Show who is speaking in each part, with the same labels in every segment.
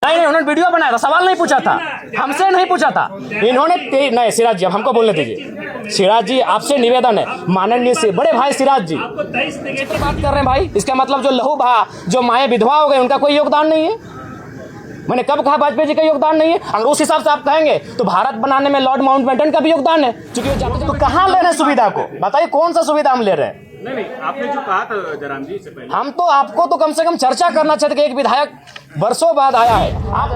Speaker 1: नहीं, उन्होंने वीडियो बनाया था, सवाल नहीं पूछा था, हमसे नहीं पूछा था इन्होंने। नहीं सिराज जी, हमको बोलने दीजिए। सिराज जी, आपसे निवेदन है, माननीय से बड़े भाई सिराज जी बात कर रहे हैं भाई। इसका मतलब जो लहू बहा, जो माएँ विधवा हो गए, उनका कोई योगदान नहीं है। मैंने कब कहा वाजपेयी जी का योगदान नहीं है? अगर उस हिसाब से आप कहेंगे तो भारत बनाने में लॉर्ड माउंटबेटन का भी योगदान है, क्योंकि तो कहाँ ले रहे हैं सुविधा को? बताइए कौन सा सुविधा हम ले रहे हैं?
Speaker 2: नहीं, आपने जो कहा था जयराम जी से पहले,
Speaker 1: हम तो आपको तो कम से कम चर्चा करना चाहते कि एक विधायक वर्षों बाद आया है।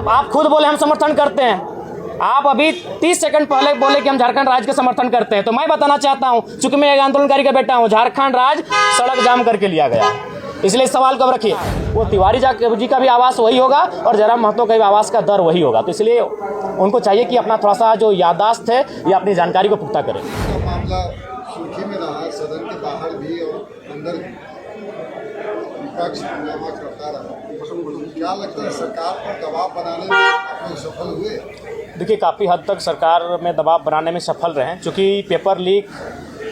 Speaker 1: आप खुद बोले हम समर्थन करते हैं। आप अभी 30 सेकंड पहले बोले कि हम झारखंड राज्य का समर्थन करते हैं। तो मैं बताना चाहता हूं, चूंकि मैं एक आंदोलनकारी का बेटा हूं, झारखंड राज्य सड़क जाम करके लिया गया, इसलिए इस सवाल को अब रखिए। वो तिवारी जी का भी आवास वही होगा और जयराम महतो का भी आवास का दर वही होगा। तो इसलिए उनको चाहिए कि अपना थोड़ा सा जो याददाश्त है या अपनी जानकारी को पुख्ता करें।
Speaker 3: मामला सुर्खी में रहा, सदन के बाहर भी और अंदर विपक्ष हंगामा करता रहा। क्या लगता है, सरकार पर दबाव बनाने में आप लोग सफल हुए?
Speaker 1: देखिए, काफ़ी हद तक सरकार में दबाव बनाने में सफल रहे हैं, क्योंकि पेपर लीक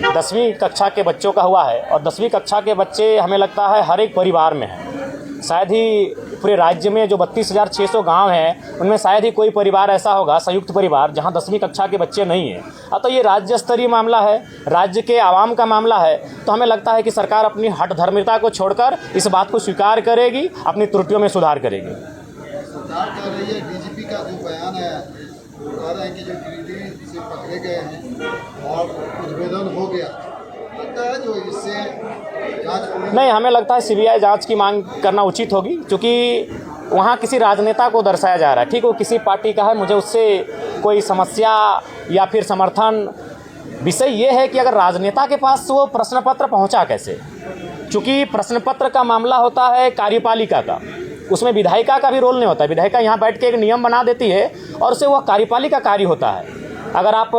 Speaker 1: 10वीं कक्षा के बच्चों का हुआ है और 10वीं कक्षा के बच्चे हमें लगता है हर एक परिवार में हैं। शायद ही पूरे राज्य में जो 32,600 गांव हैं, उनमें शायद ही कोई परिवार ऐसा होगा, संयुक्त परिवार, जहां 10वीं कक्षा के बच्चे नहीं हैं। अब तो ये राज्य स्तरीय मामला है, राज्य के आवाम का मामला है। तो हमें लगता है कि सरकार अपनी हठधर्मिता को छोड़कर इस बात को स्वीकार करेगी, अपनी त्रुटियों में सुधार करेगी।
Speaker 3: सरकार कह रही है, डीजीपी का जो बयान है, वो कह रहे हैं कि जो गिरिडीह से पकड़े गए हैं और उद्भेदन हो गया, लगता है जो इससे जांच
Speaker 1: नहीं, हमें लगता है सीबीआई जांच की मांग करना उचित होगी, क्योंकि वहाँ किसी राजनेता को दर्शाया जा रहा है। ठीक, वो किसी पार्टी का है, मुझे उससे कोई समस्या या फिर समर्थन। विषय ये है कि अगर राजनेता के पास वो प्रश्न पत्र पहुँचा कैसे, क्योंकि प्रश्न पत्र का मामला होता है कार्यपालिका का, उसमें विधायिका का भी रोल नहीं होता है। विधायिका यहाँ बैठ के एक नियम बना देती है और उससे वह कार्यपालिका कार्य होता है। अगर आप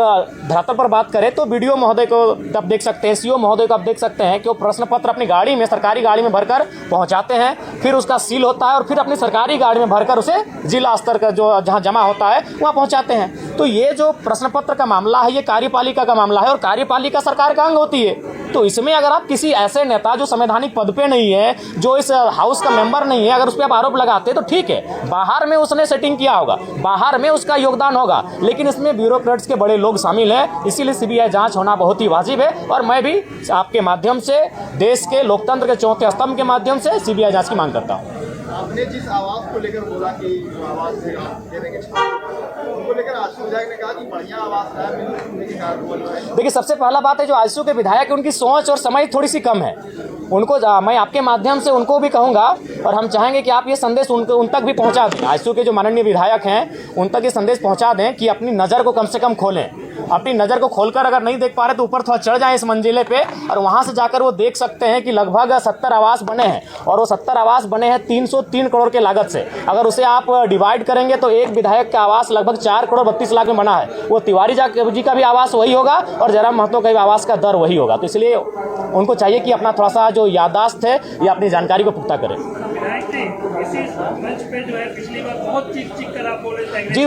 Speaker 1: धरातल पर बात करें तो बीडीओ महोदय को आप देख सकते हैं, सीओ महोदय को आप देख सकते हैं कि वो प्रश्न पत्र अपनी गाड़ी में, सरकारी गाड़ी में भरकर पहुंचाते हैं, फिर उसका सील होता है और फिर अपनी सरकारी गाड़ी में भरकर उसे जिला स्तर का जो जहां जमा होता है वहां पहुंचाते हैं। तो ये जो प्रश्न पत्र का मामला है, ये कार्यपालिका का मामला है और कार्यपालिका सरकार का अंग होती है। तो इसमें अगर आप किसी ऐसे नेता जो संवैधानिक पद पे नहीं है, जो इस हाउस का मेंबर नहीं है, अगर उस पर आप आरोप लगाते तो ठीक है, बाहर में उसने सेटिंग किया होगा, बाहर में उसका योगदान होगा, लेकिन इसमें ब्यूरोक्रेट्स के बड़े लोग शामिल हैं। इसीलिए सीबीआई जांच होना बहुत ही वाजिब है और मैं भी आपके माध्यम से, देश के लोकतंत्र के चौथे स्तंभ के माध्यम से सीबीआई जांच की मांग करता हूँ।
Speaker 3: आपने जिस आवाज को लेकर बोला कि जो आवाज दे देंगे, उनको लेकर आशु विधायक ने कहा कि बढ़िया आवाज है।
Speaker 1: देखिए, सबसे पहला बात है, जो आशु के विधायक, उनकी सोच और समझ थोड़ी सी कम है। उनको मैं आपके माध्यम से उनको भी कहूँगा और हम चाहेंगे कि आप ये संदेश उन तक भी पहुँचा दें। आशु के जो माननीय विधायक हैं, उन तक ये संदेश पहुँचा दें कि अपनी नज़र को कम से कम खोलें। अपनी नज़र को खोलकर अगर नहीं देख पा रहे तो ऊपर थोड़ा चढ़ जाएं इस मंजिले पे और वहाँ से जाकर वो देख सकते हैं कि लगभग 70 आवास बने हैं और वो 70 आवास बने हैं 303 करोड़ के लागत से। अगर उसे आप डिवाइड करेंगे तो एक विधायक का आवास लगभग 4 करोड़ 32 लाख में बना है। वो तिवारी जी का भी आवास वही होगा और जयराम महतो का भी आवास का दर वही होगा। तो इसलिए उनको चाहिए कि अपना थोड़ा सा जो याददाश्त है या अपनी जानकारी को पुख्ता करें।
Speaker 4: इसी मंच पे जो है पिछली बार बहुत चीख कर आप बोले थे
Speaker 1: जी,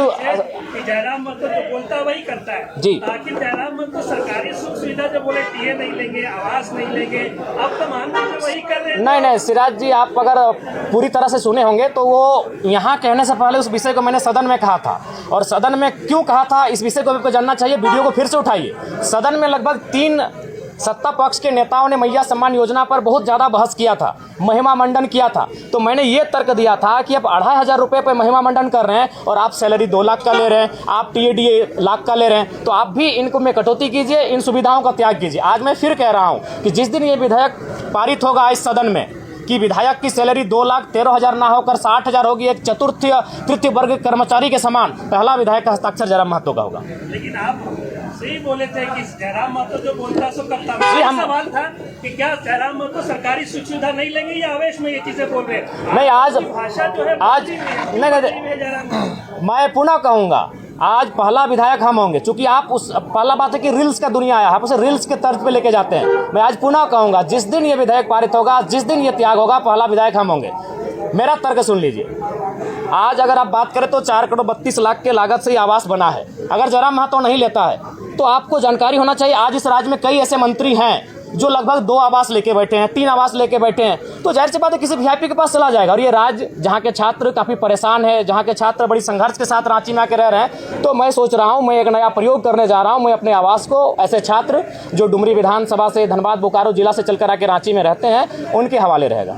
Speaker 4: कि जयराम महतो जो बोलता वही करता है
Speaker 1: जी।
Speaker 4: ताकि जयराम महतो सरकारी सुख सुविधा जो बोले टीए नहीं लेंगे, आवास नहीं लेंगे, अब तो मान लीजिए वही कर रहे हैं।
Speaker 1: नहीं सिराज जी, आप अगर पूरी तरह से सुने होंगे तो वो यहाँ कहने से पहले उस विषय को मैंने सदन में कहा था और सदन में क्यों कहा था इस विषय को आपको जानना चाहिए। वीडियो को फिर से उठाइए। सदन में लगभग 3 सत्ता पक्ष के नेताओं ने मैया सम्मान योजना पर बहुत ज़्यादा बहस किया था, महिमा मंडन किया था। तो मैंने ये तर्क दिया था कि आप 2,500 रुपये पर महिमा मंडन कर रहे हैं और आप सैलरी 2 लाख का ले रहे हैं, आप टीएडीए लाख का ले रहे हैं, तो आप भी इनको में कटौती कीजिए, इन सुविधाओं का त्याग कीजिए। आज मैं फिर कह रहा हूँ कि जिस दिन ये विधेयक पारित होगा इस सदन में कि विधायक की सैलरी 2,13,000 ना होकर 60,000 होगी, एक तृतीय वर्ग कर्मचारी के समान, पहला विधायक का हस्ताक्षर जयराम महतो का होगा।
Speaker 4: लेकिन आप सही बोले थे कि जयराम महतो जो बोलता सो करता। सवाल था कि क्या जयराम महतो सरकारी सुख सुविधा नहीं लेंगे या आवेश में ये चीजें बोल रहे हैं?
Speaker 1: नहीं, आज
Speaker 4: भाषा जो है
Speaker 1: आज नहीं, मैं पुनः कहूँगा, आज पहला विधायक हम होंगे, चूंकि आप उस पहला बात है कि रील्स का दुनिया आया, आप उसे रील्स के तर्ज पे लेके जाते हैं। मैं आज पुनः कहूँगा, जिस दिन ये विधेयक पारित होगा, जिस दिन ये त्याग होगा, पहला विधायक हम होंगे। मेरा तर्क सुन लीजिए। आज अगर आप बात करें तो 4 करोड़ 32 लाख के लागत से ये आवास बना है। अगर जयराम महतो नहीं लेता है तो आपको जानकारी होना चाहिए, आज इस राज्य में कई ऐसे मंत्री हैं जो लगभग 2 आवास लेके बैठे हैं, 3 आवास लेके बैठे हैं, तो जाहिर सी बात है किसी वीआईपी के पास चला जाएगा। और ये राज्य जहाँ के छात्र काफ़ी परेशान है, जहाँ के छात्र बड़ी संघर्ष के साथ रांची में आके रह रहे हैं, तो मैं सोच रहा हूँ मैं एक नया प्रयोग करने जा रहा हूँ। मैं अपने आवास को ऐसे छात्र जो डुमरी विधानसभा से, धनबाद बोकारो जिला से चलकर आके रांची में रहते हैं, उनके हवाले रहेगा।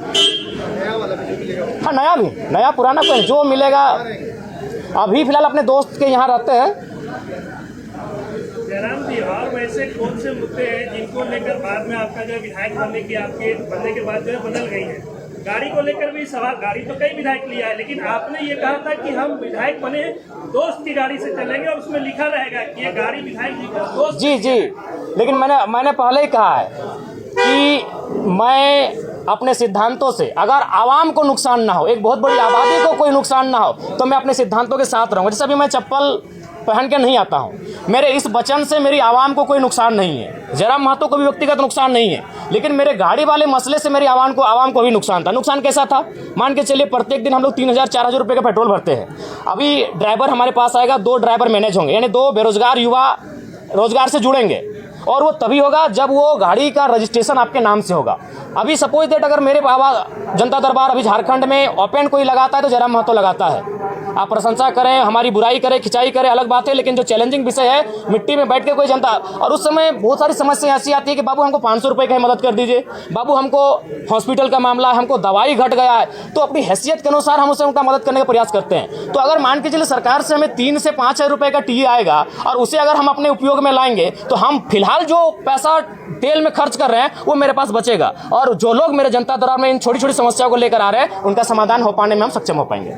Speaker 1: हाँ, नया भी, नया पुराना कोई जो मिलेगा। अभी फिलहाल अपने दोस्त के यहाँ रहते हैं।
Speaker 4: जयराम जी, और वैसे कौन से मुद्दे हैं जिनको लेकर बाद में आपका जो विधायक बनने के बाद जो है बदल गई है? गाड़ी को लेकर भी सवाल, गाड़ी तो कई विधायक लिया है, लेकिन आपने ये कहा था कि हम विधायक बने दोस्त की गाड़ी से चलेंगे और उसमें लिखा रहेगा कि ये गाड़ी विधायक जी का दोस्त।
Speaker 1: जी, लेकिन मैंने पहले ही कहा है कि मैं अपने सिद्धांतों से, अगर आवाम को नुकसान ना हो, एक बहुत बड़ी आबादी को कोई नुकसान ना हो, तो मैं अपने सिद्धांतों के साथ रहूँगा। जैसे अभी मैं चप्पल पहन के नहीं आता हूँ, मेरे इस वचन से मेरी आवाम को कोई नुकसान नहीं है, जयराम महतो को भी व्यक्तिगत नुकसान नहीं है, लेकिन मेरे गाड़ी वाले मसले से मेरी आवाम को भी नुकसान था। नुकसान कैसा था? मान के चलिए प्रत्येक दिन हम लोग 3,000-4,000 रुपये का पेट्रोल भरते हैं। अभी ड्राइवर हमारे पास आएगा, 2 ड्राइवर मैनेज होंगे, यानी 2 बेरोजगार युवा रोजगार से जुड़ेंगे, और वो तभी होगा जब वो गाड़ी का रजिस्ट्रेशन आपके नाम से होगा। अभी सपोज दैट अगर मेरे बाबा जनता दरबार अभी झारखंड में ओपन कोई लगाता है तो जयराम महतो लगाता है। आप प्रशंसा करें, हमारी बुराई करें, खिंचाई करें, अलग बात है, लेकिन जो चैलेंजिंग विषय है, मिट्टी में बैठ के कोई जनता, और उस समय बहुत सारी समस्या ऐसी आती है कि बाबू हमको 500 रुपये की मदद कर दीजिए, बाबू हमको हॉस्पिटल का मामला है, हमको दवाई घट गया है, तो अपनी हैसियत के अनुसार हम उसे उनका मदद करने का प्रयास करते हैं। तो अगर मान के चलिए सरकार से हमें 3 से 5 हज़ार रुपये का टीए आएगा और उसे अगर हम अपने उपयोग में लाएंगे, तो हम फिलहाल जो पैसा तेल में खर्च कर रहे हैं वो मेरे पास बचेगा, और जो लोग मेरे जनता दरबार में इन छोटी छोटी समस्याओं को लेकर आ रहे हैं उनका समाधान हो पाने में हम सक्षम हो पाएंगे।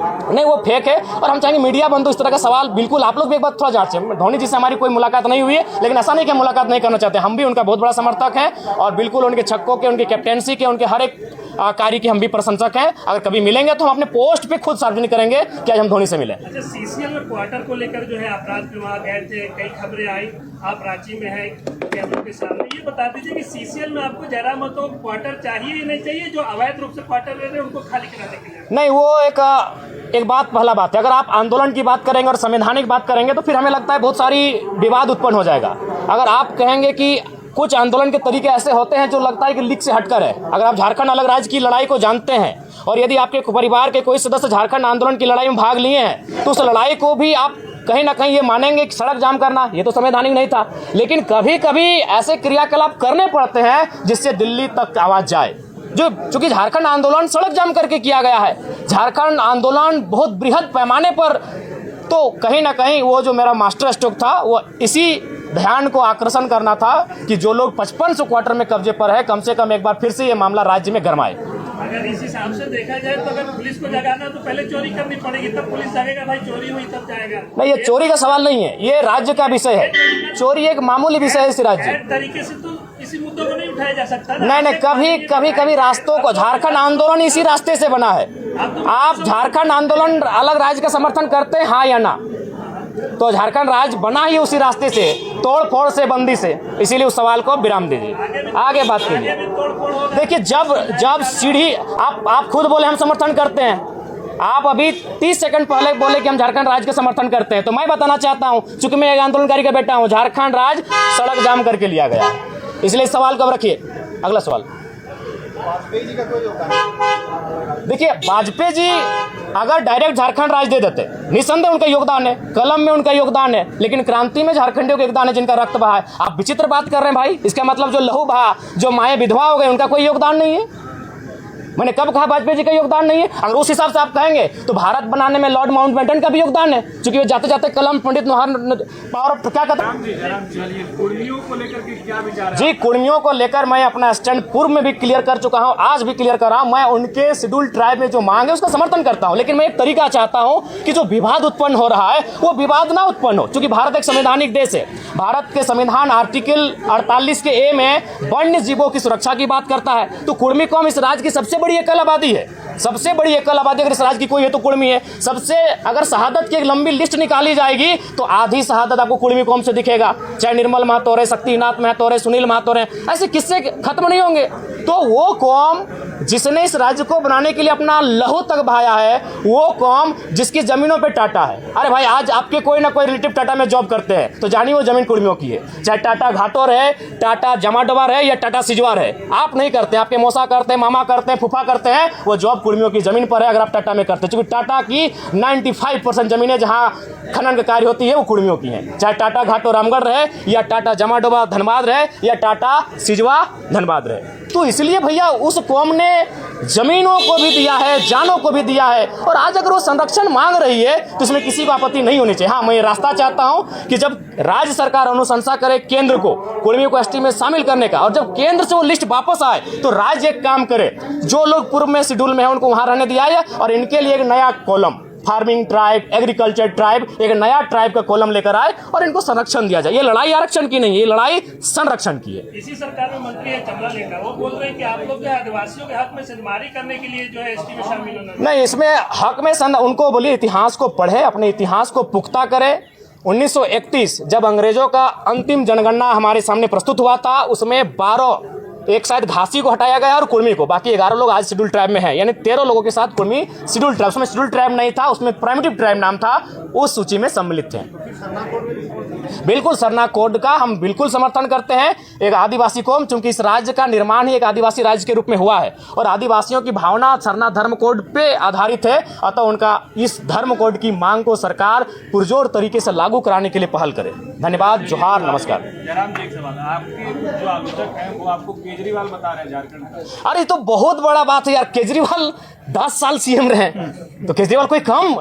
Speaker 1: नहीं, वो फेक है, और हम चाहेंगे मीडिया बंधु इस तरह का सवाल बिल्कुल आप लोग भी एक बार थोड़ा जांचें। धोनी जी से हमारी कोई मुलाकात नहीं हुई है, लेकिन ऐसा नहीं कि मुलाकात नहीं करना चाहते, हम भी उनका बहुत बड़ा समर्थक हैं, और बिल्कुल उनके छक्कों के, उनकी कैप्टेंसी के, उनके हर एक कार्य की हम भी प्रशंसक हैं। अगर कभी मिलेंगे तो हम अपने पोस्ट पे खुद सार्वजनिक करेंगे कि आज हम धोनी से मिले।
Speaker 4: अच्छा, सीसीएल में क्वार्टर को लेकर जो है अपराध विभाग गए थे, कई खबरें आई, आप रांची में है कैमरों के सामने, ये बता दीजिए कि सीसीएल में आपको जयराम महतो क्वार्टर चाहिए या नहीं चाहिए? जो अवैध रूप से क्वार्टर ले रहे हैं उनको खाली कराने के लिए?
Speaker 1: नहीं, वो एक बात, पहला बात है, अगर आप आंदोलन की बात करेंगे और संवैधानिक बात करेंगे तो फिर हमें लगता है बहुत सारी विवाद उत्पन्न हो जाएगा। अगर आप कहेंगे कि कुछ आंदोलन के तरीके ऐसे होते हैं जो लगता है कि लीक से हटकर है, अगर आप झारखंड अलग राज्य की लड़ाई को जानते हैं और यदि आपके परिवार के कोई सदस्य झारखंड आंदोलन की लड़ाई में भाग लिए हैं, तो उस लड़ाई को भी आप कहीं ना कहीं ये मानेंगे कि सड़क जाम करना ये तो संवैधानिक नहीं था, लेकिन कभी कभी ऐसे क्रियाकलाप करने पड़ते हैं जिससे दिल्ली तक आवाज़ जाए। जो चूंकि झारखंड आंदोलन सड़क जाम करके किया गया है, झारखंड आंदोलन बहुत बृहद पैमाने पर, तो कहीं ना कहीं वो जो मेरा मास्टर स्ट्रोक था वो इसी ध्यान को आकर्षण करना था कि जो लोग 5500 क्वार्टर में कब्जे पर है, कम से कम एक बार फिर से ये मामला राज्य में गरमाए।
Speaker 4: अगर इस हिसाब से देखा जाए तो अगर पुलिस को जगाना तो पहले चोरी करनी पड़ेगी, तब पुलिस जागेगा, भाई चोरी हुई तब जाएगा।
Speaker 1: नहीं, ये चोरी का सवाल नहीं है, ये राज्य का विषय है। चोरी एक मामूली विषय है इस राज्य।
Speaker 4: तरीके से तो इसी मुद्दों को नहीं उठाया जा सकता।
Speaker 1: नहीं, कभी रास्तों को, झारखंड आंदोलन इसी रास्ते से बना है। आप झारखंड आंदोलन अलग राज्य का समर्थन करते हैं, हाँ या ना? तो झारखंड राज्य बना ही उसी रास्ते से, तोड़ फोड़ से, बंदी से, इसीलिए उस सवाल को विराम दीजिए, आगे बात कीजिए। देखिए, जब सीढ़ी, आप खुद बोले हम समर्थन करते हैं, आप अभी 30 सेकंड पहले बोले कि हम झारखंड राज्य का समर्थन करते हैं, तो मैं बताना चाहता हूं, चूंकि मैं एक आंदोलनकारी का बेटा हूं, झारखंड राज्य सड़क जाम करके लिया गया, इसलिए इस सवाल को अब रखिए। अगला सवाल,
Speaker 3: वाजपेयी जी का कोई योगदान?
Speaker 1: देखिए, वाजपेयी जी अगर डायरेक्ट झारखंड राज्य दे देते, निसंदेह उनका योगदान है, कलम में उनका योगदान है, लेकिन क्रांति में झारखंडियों का योगदान है जिनका रक्त बहा है। आप विचित्र बात कर रहे हैं भाई, इसका मतलब जो लहू बहा, जो माएँ विधवा हो गए, उनका कोई योगदान नहीं है? मैंने कब कहा वाजपेयी जी का योगदान नहीं है? अगर उस हिसाब से आप कहेंगे तो भारत बनाने में लॉर्ड माउंटबेटन का भी योगदान है, क्योंकि वो जाते जाते कलम पंडित पावर क्या कहते हैं।
Speaker 2: कुर्मियों को लेकर के क्या विचार है?
Speaker 1: जी, कुर्मियों को लेकर मैं अपना स्टैंड पूर्व में भी क्लियर कर चुका हूं, आज भी क्लियर कर रहा हूं। मैं उनके शेड्यूल ट्राइब में जो मांग है उसका समर्थन करता हूं, लेकिन मैं एक तरीका चाहता हूं कि जो विवाद उत्पन्न हो रहा है वो विवाद ना उत्पन्न हो, क्योंकि भारत एक संवैधानिक देश है। भारत के संविधान आर्टिकल 48 के ए में वन्य जीवों की सुरक्षा की बात करता है, तो कुर्मी कौम इस राज्य की सबसे बड़ी एकल आबादी है। सबसे बड़ी एकल आबादी अगर इस राज्य की कोई है तो कुर्मी है। सबसे, अगर शहादत की एक लंबी लिस्ट निकाली जाएगी तो आधी शहादत आपको कुर्मी कौम से दिखेगा, चाहे निर्मल महतो रहे, शक्तिनाथ महतो रहे, सुनील महतो रहे, ऐसे किस्से खत्म नहीं होंगे। तो वो कौम जिसने इस राज्य को बनाने के लिए अपना लहू तक बहाया है, वो कौम जिसकी ज़मीनों पे टाटा है। अरे भाई, आज आपके कोई ना कोई रिलेटिव टाटा में जॉब करते हैं तो जानिए वो ज़मीन कुर्मियों की है। चाहे टाटा घाटोर है, टाटा जमाडोबार है या टाटा सिजवार है, आप नहीं करते, आपके मौसा करते हैं, मामा करते हैं, फूफा करते हैं, वो जॉब कुर्मियों की ज़मीन पर है अगर आप टाटा में करते हैं। क्योंकि टाटा की 95% ज़मीनें जहाँ खनन का कार्य होती है वो कुर्मियों की हैं। चाहे टाटा घाटो रामगढ़ रहे या टाटा जमाडोबा धनबाद रहे या टाटा सिजवा धनबाद रहे। तो इसलिए भैया उस कौम ने ज़मीनों को भी दिया है, जानों को भी दिया है, और आज अगर वो संरक्षण मांग रही है तो इसमें किसी को आपत्ति नहीं होनी चाहिए। हाँ, मैं ये रास्ता चाहता हूँ कि जब राज्य सरकार अनुशंसा करे केंद्र को कुर्मियों को एसटी में शामिल करने का, और जब केंद्र से वो लिस्ट वापस आए तो राज्य एक काम करे, जो लोग पूर्व में शेड्यूल में है उनको वहाँ रहने दिया है, और इनके लिए एक नया column farming tribe, agriculture tribe, एक नया ट्राइब का कॉलम लेकर आए और इनको संरक्षण दिया जाए। ये लड़ाई आरक्षण की नहीं है, ये लड़ाई संरक्षण की है।
Speaker 4: इसी सरकार में मंत्री है चमला लेकर, वो बोल रहे हैं कि आप लोग जो है आदिवासियों के हक में सिद्धमारी करने के लिए जो है एसटी में शामिल होना।
Speaker 1: नहीं, इसमें हक में उनको बोलिए इतिहास को पढ़े, अपने इतिहास को पुख्ता करे। 1931 जब अंग्रेजों का अंतिम जनगणना हमारे सामने प्रस्तुत हुआ था, उसमें 12, एक शायद घासी को हटाया गया और कुर्मी को, बाकी 11 लोग आज शेड्यूल ट्राइब में हैं, यानी 13 लोगों के साथ कुर्मी शेड्यूल ट्राइब, उसमें शेड्यूल ट्राइब नहीं था, उसमें प्राइमेटिव ट्राइब नाम था, उस सूची में सम्मिलित थे। बिल्कुल सरना कोड का हम बिल्कुल समर्थन करते हैं। एक आदिवासी कौम, चूंकि इस राज्य का निर्माण ही एक आदिवासी राज्य के रूप में हुआ है और आदिवासियों की भावना सरना धर्म कोड पे आधारित है, अतः उनका इस धर्म कोड की मांग को सरकार पुरजोर तरीके से लागू कराने के लिए पहल करे। धन्यवाद, जोहार, नमस्कार।
Speaker 2: जयराम जी, एक सवाल, आपके जो आलोचक हैं वो आपको केजरीवाल बता रहे हैं झारखंड का।
Speaker 1: अरे तो बहुत बड़ा बात है यार, केजरीवाल 10 साल सीएम रहे, तो केजरीवाल कोई कम?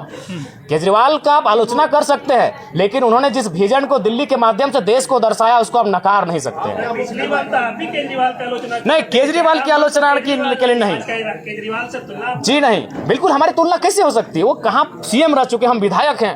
Speaker 1: केजरीवाल का आप आलोचना कर सकते हैं, लेकिन उन्होंने जिस विजन को दिल्ली के माध्यम से देश को दर्शाया उसको आप नकार नहीं सकते हैं।
Speaker 4: पिछली बार तो आप भी केजरीवाल की आलोचना
Speaker 1: नहीं, केजरीवाल की आलोचना के लिए नहीं,
Speaker 4: केजरीवाल से तुलना
Speaker 1: जी नहीं, बिल्कुल हमारी तुलना कैसे हो सकती है? वो कहाँ सीएम रह चुके, हम विधायक हैं।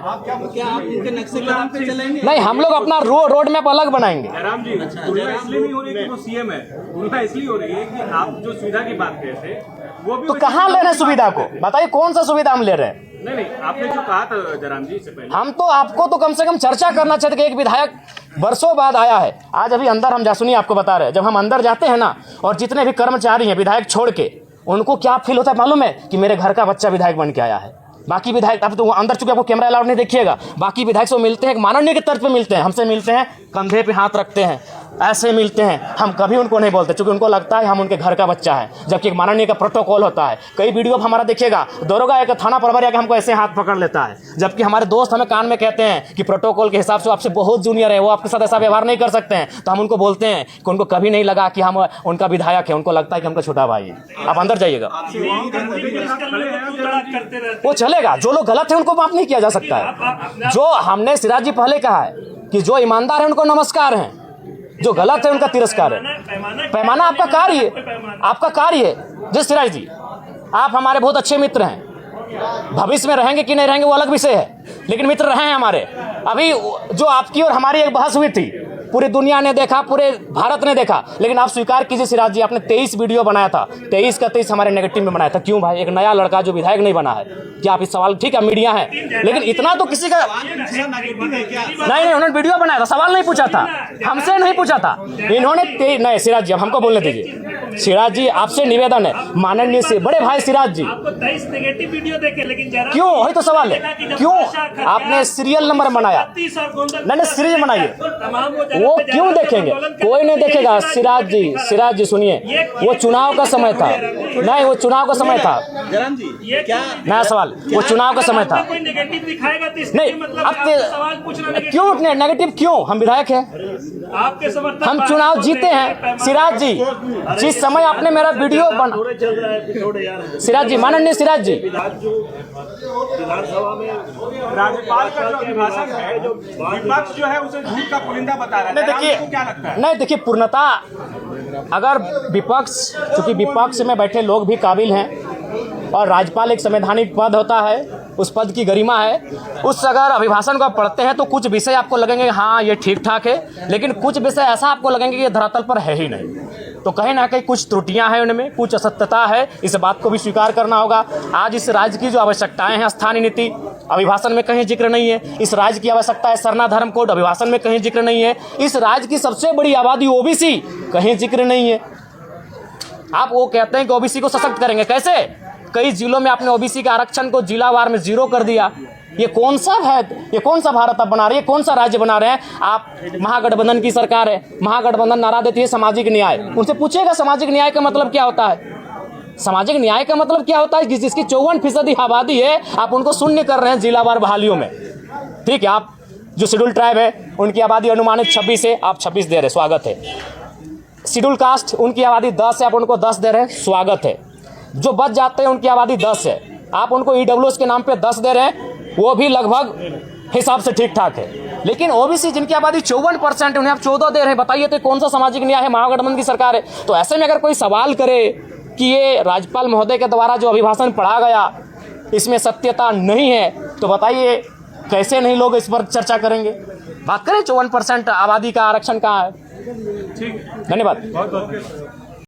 Speaker 1: नहीं, हम लोग अपना रोड मैप अलग बनाएंगे।
Speaker 2: जयराम जी, तुलना इसलिए नहीं हो रही कि वो सीएम है, तुलना इसलिए हो रही है कि आप जो सुविधा की बात कर रहे थे वो भी
Speaker 1: तो कहाँ ले रहे हैं सुविधा को? बताइए कौन सा सुविधा हम ले रहे हैं?
Speaker 2: नहीं, आपने जो कहा था जयराम जी इससे पहले,
Speaker 1: हम तो आपको तो कम से कम चर्चा करना चाहते कि एक विधायक वर्षों बाद आया है। आज अभी अंदर हम सुनिए आपको बता रहे हैं, जब हम अंदर जाते हैं ना, और जितने भी कर्मचारी हैं विधायक छोड़ के, उनको क्या फील होता है मालूम है? कि मेरे घर का बच्चा विधायक बन के आया है। बाकी विधायक, अब तो अंदर चुके आपको कैमरा अलाउड नहीं देखिएगा, बाकी विधायक से मिलते हैं माननीय के तर्ज पे मिलते हैं, हमसे मिलते हैं, कंधे पे हाथ रखते हैं, ऐसे मिलते हैं, हम कभी उनको नहीं बोलते, क्योंकि उनको लगता है हम उनके घर का बच्चा है, जबकि एक माननीय का प्रोटोकॉल होता है। कई वीडियो हमारा देखिएगा, दरोगा एक थाना प्रभारी आके हमको ऐसे हाथ पकड़ लेता है, जबकि हमारे दोस्त हमें कान में कहते हैं कि प्रोटोकॉल के हिसाब से आपसे बहुत जूनियर है, वो आपके साथ ऐसा व्यवहार नहीं कर सकते हैं। तो हम उनको बोलते हैं कि उनको कभी नहीं लगा कि हम उनका विधायक है, उनको लगता है कि हमका छोटा भाई है। आप अंदर जाइएगा, वो चलेगा। जो लोग गलत है उनको माफ नहीं किया जा सकता है। जो हमने सिराज जी पहले कहा है कि जो ईमानदार है उनको नमस्कार है, जो गलत है उनका तिरस्कार है। पैमाना आपका कार्य है, आपका कार्य है। जिस सिराज जी, आप हमारे बहुत अच्छे मित्र हैं, भविष्य में रहेंगे कि नहीं रहेंगे वो अलग विषय है, लेकिन मित्र रहे हैं हमारे। अभी जो आपकी और हमारी एक बहस हुई थी, पूरी दुनिया ने देखा, पूरे भारत ने देखा, लेकिन आप स्वीकार कीजिए सिराज जी, आपने 23 वीडियो बनाया था, 23 का 23 हमारे नेगेटिव में बनाया था। क्यों भाई? एक नया लड़का जो विधायक नहीं बना है, क्या आप इस सवाल, ठीक है मीडिया है, लेकिन इतना तो किसी का नहीं, उन्होंने वीडियो बनाया था, सवाल नहीं पूछा था, हमसे नहीं पूछा था इन्होंने। नहीं सिराज जी, अब हमको बोलने दीजिए। सिराज जी, आपसे निवेदन है, माननीय से बड़े भाई सिराज जी, क्यों? वही तो सवाल है, क्यों आपने सीरियल नंबर बनाया? नहीं, सीरियल बनाइए, वो क्यों देखेंगे? कोई नहीं देखेगा। सिराज जी सुनिए, वो चुनाव का समय था, नहीं वो चुनाव का समय था, नया सवाल, वो चुनाव का समय था। नहीं, अब क्यों नेगेटिव क्यों? हम विधायक हैं, हम चुनाव जीते हैं। सिराज जी, जिस समय आपने मेरा वीडियो बना, सिराज जी, माननीय सिराज जी,
Speaker 2: विधानसभा में राज्यपाल का जो अभिभाषण है, जो विपक्ष जो है उसे झूठ का पुलिंदा बता रहा है।
Speaker 1: नहीं देखिए,
Speaker 2: क्या लगता है?
Speaker 1: नहीं देखिए, पूर्णता अगर विपक्ष, चूंकि विपक्ष में बैठे लोग भी काबिल हैं और राज्यपाल एक संवैधानिक पद होता है, उस पद की गरिमा है, उस अगर अभिभाषण को पढ़ते हैं तो कुछ विषय आपको लगेंगे हाँ ये ठीक ठाक है, लेकिन कुछ विषय ऐसा आपको लगेंगे कि ये धरातल पर है ही नहीं। तो कहीं ना कहीं कुछ त्रुटियां हैं उनमें, कुछ असत्यता है, इस बात को भी स्वीकार करना होगा। आज इस राज्य की जो आवश्यकताएं हैं, स्थानीय नीति अभिभाषण में कहीं जिक्र नहीं है। इस राज्य की आवश्यकता है सरना धर्म कोड, अभिभाषण में कहीं जिक्र नहीं है। इस राज्य की सबसे बड़ी आबादी ओबीसी, कहीं जिक्र नहीं है। आप वो कहते हैं कि ओबीसी को सशक्त करेंगे, कैसे? कई जिलों में आपने ओबीसी के आरक्षण को जिलावार में 0 कर दिया। ये कौन सा है? ये कौन सा भारत आप बना रहे हैं? कौन सा राज्य बना रहे हैं आप? महागठबंधन की सरकार है, महागठबंधन नारा देती है सामाजिक न्याय। उनसे पूछेगा सामाजिक न्याय का मतलब क्या होता है? सामाजिक न्याय का मतलब क्या होता है? जिसकी 54% आबादी है, आप उनको शून्य कर रहे हैं जिलावार बहालियों में। ठीक है, आप जो शेड्यूल ट्राइब है उनकी आबादी अनुमानित 26 है, आप 26 दे रहे, स्वागत है। शेड्यूल कास्ट उनकी आबादी 10 है, आप उनको 10 दे रहे हैं, स्वागत है। जो बच जाते हैं उनकी आबादी 10 है, आप उनको ईडब्ल्यूएस के नाम पे 10 दे रहे हैं, वो भी लगभग हिसाब से ठीक ठाक है। लेकिन ओबीसी जिनकी आबादी 54% है, उन्हें आप 14 दे रहे हैं। बताइए तो कौन सा सामाजिक न्याय है? महागठबंधन की सरकार है। तो ऐसे में अगर कोई सवाल करे कि ये राज्यपाल महोदय के द्वारा जो अभिभाषण पढ़ा गया इसमें सत्यता नहीं है, तो बताइए कैसे नहीं लोग इस पर चर्चा करेंगे? बात करें 54% आबादी का आरक्षण कहाँ है?
Speaker 2: ठीक,
Speaker 1: धन्यवाद।
Speaker 2: बहुत बहुत